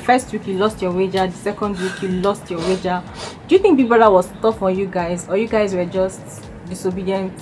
first week you lost your wager, the second week you lost your wager. Do you think Big Brother was tough on you guys, or you guys were just disobedient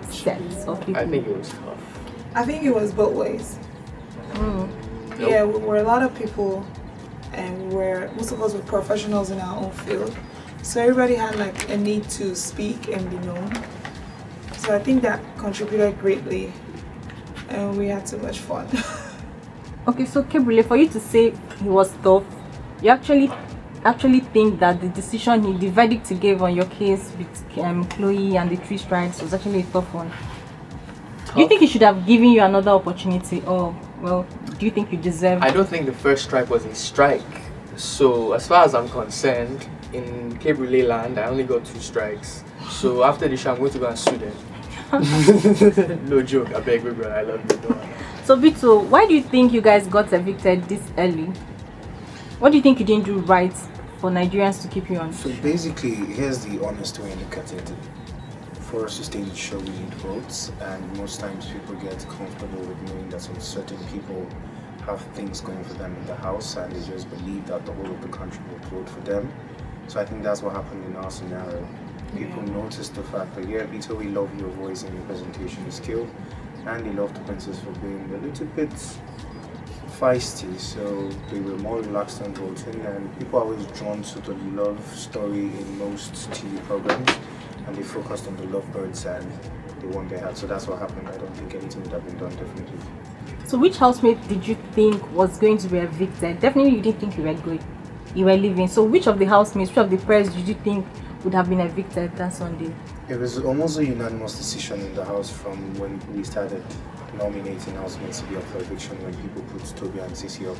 sets of people? I think it was tough. I think it was both ways. Yeah, we were a lot of people, and most of us were professionals in our own field. So everybody had like a need to speak and be known. So I think that contributed greatly, and we had so much fun. Okay, so K-Brule, for you to say he was tough, you actually think that the verdict he gave on your case with Chloe and the 3 strikes was actually a tough one? Do you think he should have given you another opportunity, or well, do you think you deserve? I don't think the first strike was a strike. So as far as I'm concerned, in K-Brule land, I only got 2 strikes. So after the show, I'm going to go and sue them. No joke, I beg you, bro. I love you. So Bitto, why do you think you guys got evicted this early? What do you think you didn't do right for Nigerians to keep you on? So basically, here's the honest way to look at it. For us to stay in the show, we need votes, and most times people get comfortable with knowing that some certain people have things going for them in the house, and they just believe that the whole of the country will vote for them. So I think that's what happened in our scenario. People noticed the fact that, yeah, Bitto, we love your voice and your presentation skill, and they loved the princess for being a little bit feisty, so they were more relaxed on voting, and people are always drawn to the love story in most TV programs, and they focused on the lovebirds and the one they had. So that's what happened. I don't think anything would have been done differently. So which housemate did you think was going to be evicted? Definitely you didn't think you were good, you were leaving. So which of the housemates, which of the press did you think would have been evicted that Sunday? It was almost a unanimous decision in the house from when we started nominating housemates to be up for eviction, when people put Toby and Sisi up.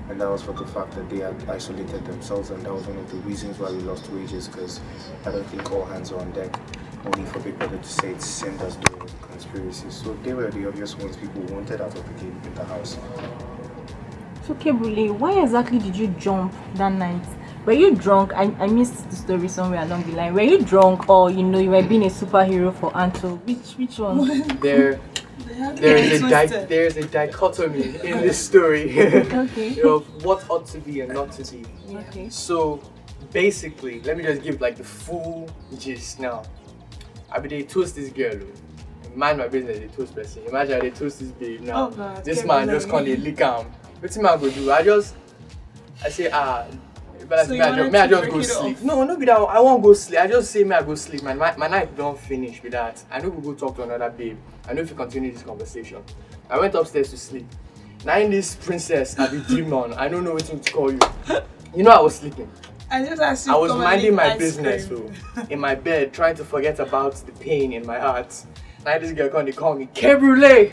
And that was for the fact that they had isolated themselves, and that was one of the reasons why we lost wages, because I don't think all hands are on deck, only for Big Brother to say it's sent us doing the conspiracy. So they were the obvious ones people wanted out of the game in the house. So K-Brule, why exactly did you jump that night? Were you drunk? I missed the story somewhere along the line. Were you drunk, or you were being a superhero for Anto? Which one? There's a dichotomy in this story. Okay. Of what ought to be and not to be. Okay. So basically, let me just give like the full gist now. I be they toast this girl. Mind my business, they toast person. Imagine they toast this babe now. Oh God, this man just can't lick him. What's the man go do? I say but so may I just go sleep. No be that I won't go sleep. I just say may I go sleep. My night don't finish with that. I know we go talk to another babe. I know if you continue this conversation. I went upstairs to sleep. Now in this princess at the dream on, I don't know what to call you. You know I was sleeping. I just asked you. I was minding my business though, in my bed, trying to forget about the pain in my heart. Now this girl come, they call me K-Brule,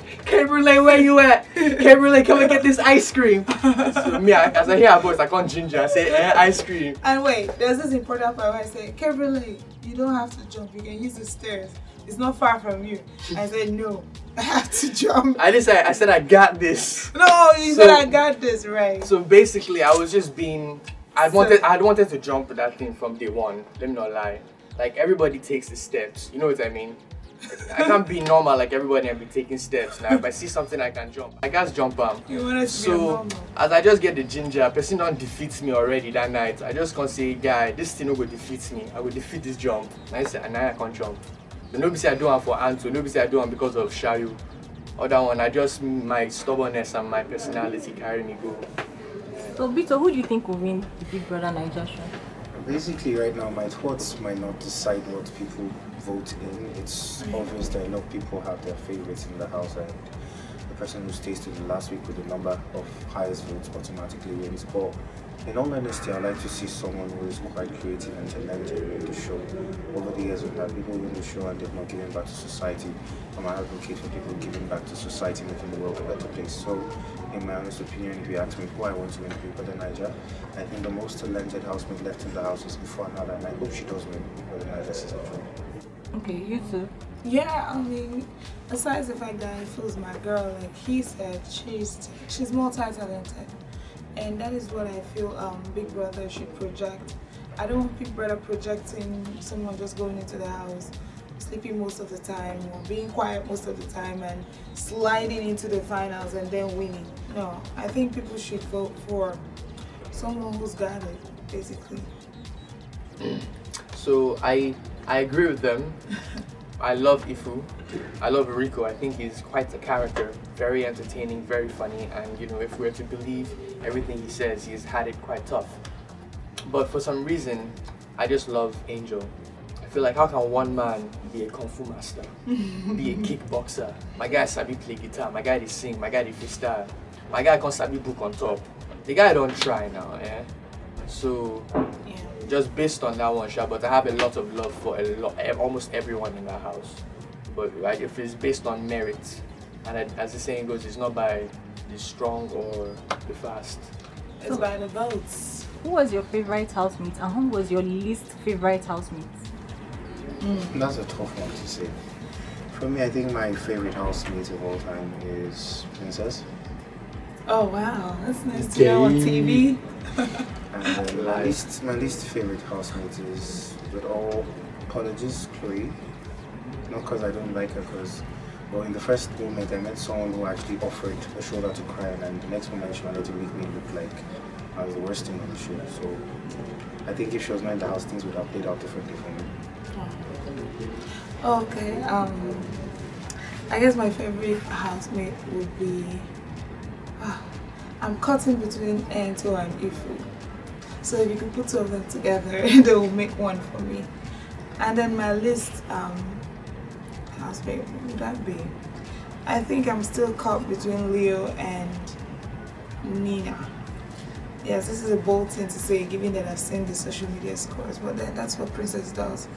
where you at? K-Brule, come and get this ice cream. So me, as I hear her voice, I can't ginger. I say, ice cream. And wait, there's this important part where I say, K-Brule, you don't have to jump. You can use the stairs. It's not far from you. I said, no, I have to jump. I said I got this. No, you said I got this, right? So basically, I was just being. I wanted to jump that thing from day one. Let me not lie. Like everybody takes the steps. You know what I mean? I can't be normal like everybody and be taking steps. Now, if I see something I can jump, I guys jump on. You want us to be normal. As I just get the ginger, a person don't defeat me already that night. I just can't say, guy, this thing no go defeat me. I will defeat this jump. And I say, and now I can't jump. But nobody say I do one for Anto. Nobody say I do one because of Shayu. Other one, I just my stubbornness and my personality carry me go. So Bitto, who do you think will win the Big Brother Naija show? Basically, right now, my thoughts might not decide what people vote in. It's obvious that a lot of people have their favorites in the house, and the person who stays to the last week with the number of highest votes automatically wins. But in all honesty, I'd like to see someone who is quite creative and talented in the show. Over the years, we've had people win the show and they've not given back to society. I'm an advocate for people giving back to society, making the world a better place. So, in my honest opinion, if you ask me who I want to win Big Brother Naija, I think the most talented housemate left in the house is Ifuanada, and I hope she does win Big Brother Naija season 4. Okay, you too. Yeah, I mean, besides the fact that Ifu's my girl, like he said, she's multi-talented. And that is what I feel Big Brother should project. I don't want Big Brother projecting someone just going into the house, sleeping most of the time, or being quiet most of the time, and sliding into the finals and then winning. No, I think people should vote for someone who's got it, basically. So I agree with them. I love Ifu. I love Rico. I think he's quite a character, very entertaining, very funny, and you know, if we're to believe everything he says, he's had it quite tough. But for some reason, I just love Angel. I feel like, how can one man be a kung fu master, be a kickboxer? My guy sabi play guitar, my guy dey sing, my guy dey freestyle, my guy can sabi book on top. The guy don't try now, eh? So Yeah. just based on that one shot, but I have a lot of love for almost everyone in that house. But like, if it's based on merit, and as the saying goes, it's not by the strong or the fast. It's by the votes. Who was your favorite housemate and who was your least favorite housemate? That's a tough one to say. For me, I think my favorite housemate of all time is Princess. Oh wow, that's nice to hear on TV. And my least favorite housemate is, with all apologies, Chloe. Not because I don't like her, because, well, in the first moment I met someone who actually offered a shoulder to cry, and the next moment she wanted to make me look like I was the worst thing on the show. So I think if she was not in the house, things would have played out differently for me. Okay, I guess my favorite housemate would be, I'm caught in between Ento and Ifu. So if you could put two of them together, they will make one for me. And then my list, housemate, what would that be? I think I'm still caught between Leo and Nina. Yes, this is a bold thing to say, given that I've seen the social media scores, but then that's what Princess does.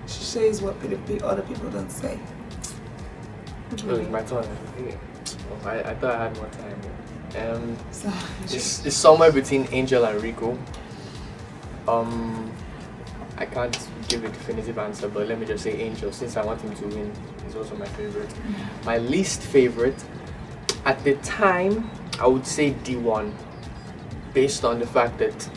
She says what other people don't say. Oh, it's my turn. Oh, I thought I had more time. So, It's somewhere between Angel and Rico. I can't give a definitive answer, but let me just say Angel, since I want him to win. He's also my favorite. My least favorite, at the time, I would say D1, based on the fact that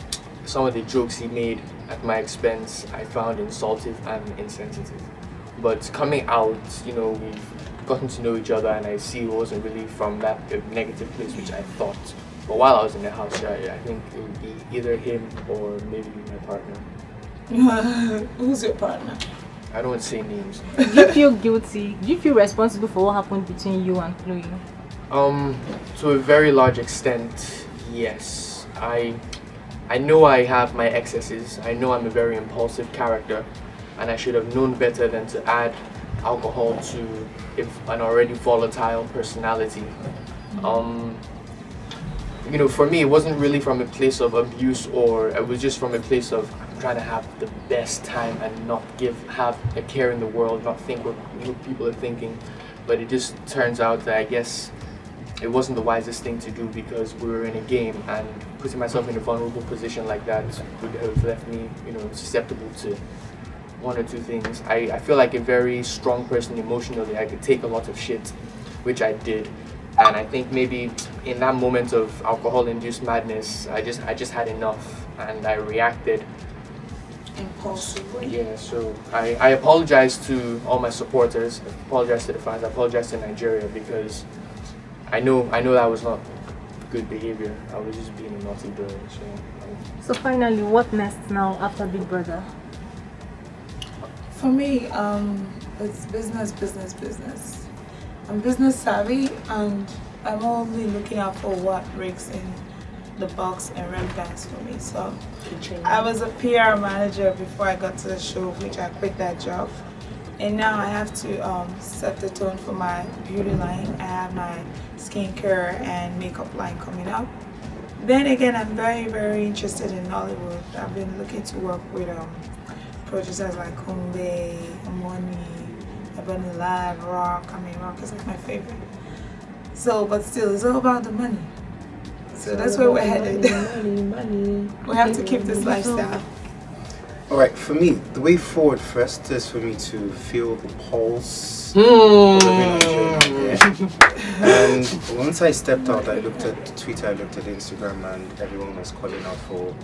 some of the jokes he made at my expense I found insultive and insensitive. But coming out, you know, we've gotten to know each other, and I see it wasn't really from that negative place, which I thought. But while I was in the house, I think it would be either him or maybe my partner. who's your partner? I don't say names. Do you feel guilty? Do you feel responsible for what happened between you and Chloe? To a very large extent, yes. I know I have my excesses. I know I'm a very impulsive character, and I should have known better than to add alcohol to an already volatile personality. You know, for me, it wasn't really from a place of abuse, or it was just from a place of trying to have the best time and not have a care in the world, not think what people are thinking. But it just turns out that I guess it wasn't the wisest thing to do, because we were in a game, and putting myself in a vulnerable position like that would have left me, you know, susceptible to one or two things. I feel like a very strong person emotionally. I could take a lot of shit, which I did. And I think maybe in that moment of alcohol-induced madness, I just had enough, and I reacted Impulsively. Yeah, so I apologize to all my supporters, I apologize to the fans, I apologize to Nigeria, because I know that was not good behavior. I was just being a naughty boy. So finally, what next now after Big Brother? For me, it's business. I'm business savvy, and I'm only looking out for what breaks in the box and rent banks for me. So I was a PR manager before I got to the show, which I quit that job. And now I have to set the tone for my beauty line. I have my skincare and makeup line coming up. Then again, I'm very, very interested in Hollywood. I've been looking to work with producers like Kunle, Amoni, Ebony Live, Rock. I mean, Rock is like my favorite. So, but still, it's all about the money. So that's where we're headed. Money. We have to keep this lifestyle. Alright, for me, the way forward first is for me to feel the pulse of Nigeria. And once I stepped out, I looked at Twitter, I looked at Instagram, and everyone was calling out for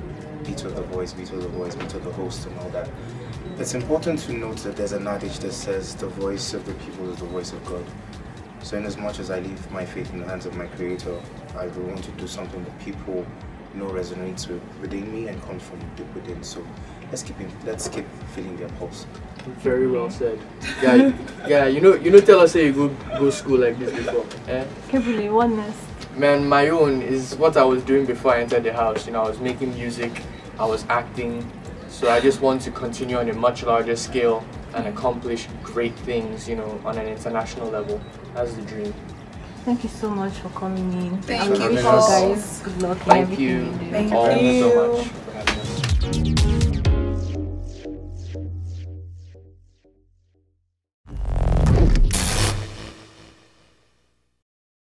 Bitto the voice, Bitto the voice, Bitto the host, and all that. It's important to note that there's an adage that says the voice of the people is the voice of God. So in as much as I leave my faith in the hands of my Creator, I will want to do something that people know resonates within me and comes from deep within. So let's keep feeling their pulse. Very well said. Yeah, you know, tell us say you go school like this before. K-Brule, what next? Man, my own is what I was doing before I entered the house. You know, I was making music, I was acting. So I just want to continue on a much larger scale and accomplish great things, you know, on an international level. That's the dream. Thank you so much for coming in. Thank you, you, guys. Good luck in Thank everything you. you do. Thank all you. so much.